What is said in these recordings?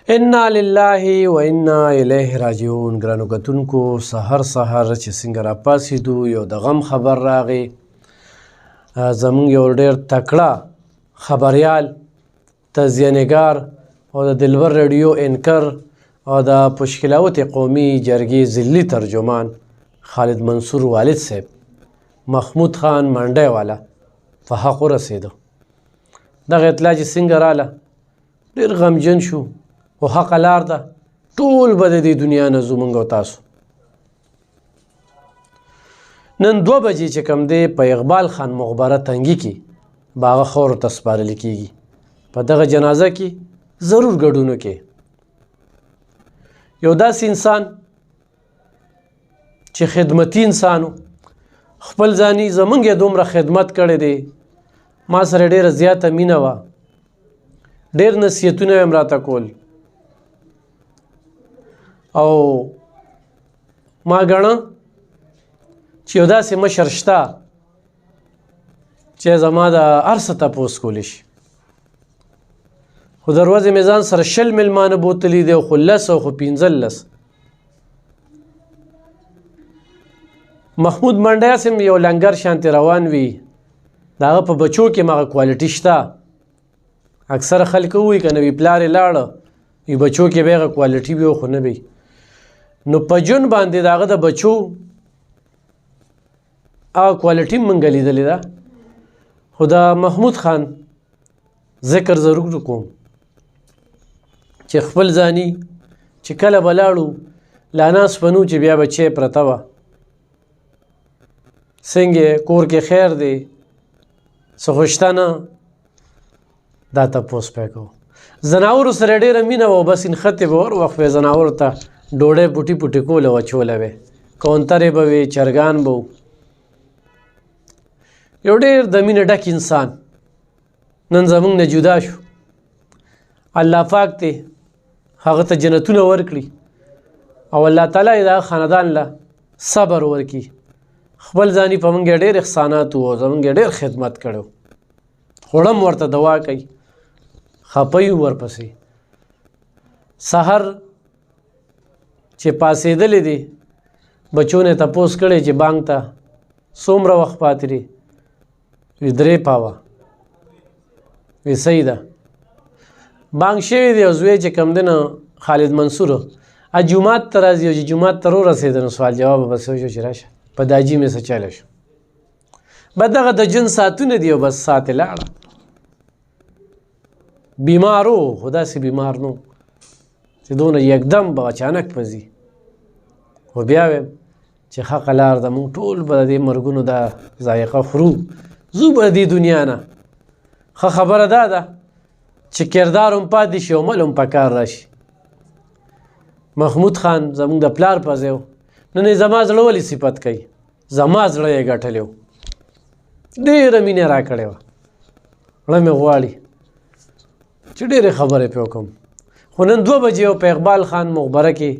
انا لله و انا الیه راجعون. ګرانو کتونکو، سحر چې څنګه راپاڅېدو یو د غم خبر راغی. زمونږ یو ډېر تکړه خبریال، تزیه‌نګار او د دلبر رادیو انکر او د پشکلاوت قومي جرګې ضلعي ترجمان خالد منصور والد صاحب محمود خان منډی والا په حق ورسېده. دغه اطلاع چې څنګه راله ډېر غمجن شو، خو حقه لار ده، ټول به د دې دنیا نه ځو موږ او تاسو. نن 2 بجې چې کوم دی په اقبال خان مقبره تنګي کې به هغه خاورو ته سپارل کېږي. په دغه جنازه کې ضرور ګډون وکړئ. یو داسې انسان چې خدمتي انسان و، خپل ځاني زمونږ یې دومره خدمت کړی دی، ما سره ډېره زیاته مینه وه، ډېر نصیحتونه یې هم راته کول او ما ګڼه چې یو داسې مشر شته چې زما د هر څه تپوس کولی شي. خو د ورځې مې ځان سره 20 میلمانه بوتلي دي، خو 10 او خو 15. محمود منډی سم یو لنګر شانتې روان وي، د هغه په بچو کې مغه کوالټي شته. اکثره خلک وایي که نه وي پلار یې لاړه وي بچو کې به یې هغه کوالټي وي، خو نه وي. نو په جون باندې د هغه د بچو هغه کوالټي موږ لیدلې ده. خو د محمود خان ذکر ضرور کوم چې خپل ځاني چې کله به لاړو لا ناس پنو چې بیا بچی پرته وه، څنګه کور کې خیر دی، څه خو شته نه، دا تپوس پې کوو. زناورو سره ډېره مینه وه، بس نښتې به ور وخت به زناورو ته ډوډۍ پوټي پوټي کوله او اچوله به یې، کونترې به وې، چرګان به و. یو ډېر د مینې ډک انسان نن زموږ نه جدا شو. الله پاک دی هغه ته جنتونه ورکړي او الله تعالی یې د خاندان له صبر ورکړي. خپل ځاني په موږ ډېر احسانات وو، زموږ ډېر خدمت کړی، خوړم ورته دوا کوي، خفه یو ورپسې. سحر چې پاسېدلی دی بچو نه تپوس کړی چې بانګ ته څومره وخت پاتې دی، وي 3 پاوه. وی صحیح ده، بانګ شوی دی. او زوی چې کوم دی نه خالد منصور جومات ته راځي، او چې جومات ته ورسېده نو سوال جواب بس وشو چې راشه په داجي مې څه چلی شو. به دغه د جن ساعتونه دي او بس ساعت یې لاړه. بیمار و، خو داسې بیمار نو چې دونه یکدم به اچانک به ځي. خو بیا ویم چې حقه لار ده، موږ ټول به د دې مرګونو دا ذایقه خورو، ځو به د دې دنیا نه. ښه خبره دا ده چې کردار هم پاتې شي او عمل هم په کار راشي. محمود خان زموږ د پلار په ځای و، نن یې زما زړه ولې صفت کوي، زما زړه یې ګټلی و، ډېره مینه را کړې وه. زړه مې غواړي چې ډېرې خبرې پرې وکړم. خو نن 2 بجې په اقبال خان مقبره کې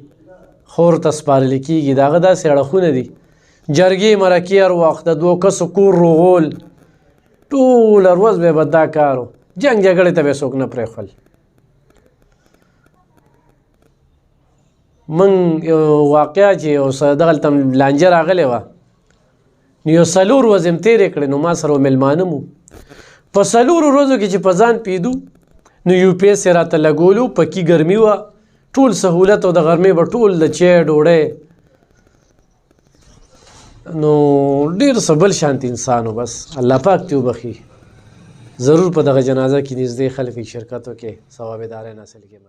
خور ته سپارل کېږي. د هغه داسې اړخونه دي، جرګې مرکې هر وخت، د 2 کسو کور روغول، ټوله ورځ به یې دا کار و. جنګ جګړې ته به یې څوک نه پرېښول. موږ یو واقعه چې یو دغلته لانجه راغلې وه، نو یو 4 ورځې م تېرې کړې، نو ما سره میلمانه مو. په 4 ورځو کې چې په ځان پیدو نو UPS یې راته لګولو، پکې ګرمي وه، ټول سهولت، او د غرمې به ټول د چای ډوډۍ، نو ډېر څه بل شانت انسان و. بس الله پاک دې وبخي. ضرور په دغه جنازه کې نږدې خلک شرکت وکړي، ثواب دارین حاصل کړي.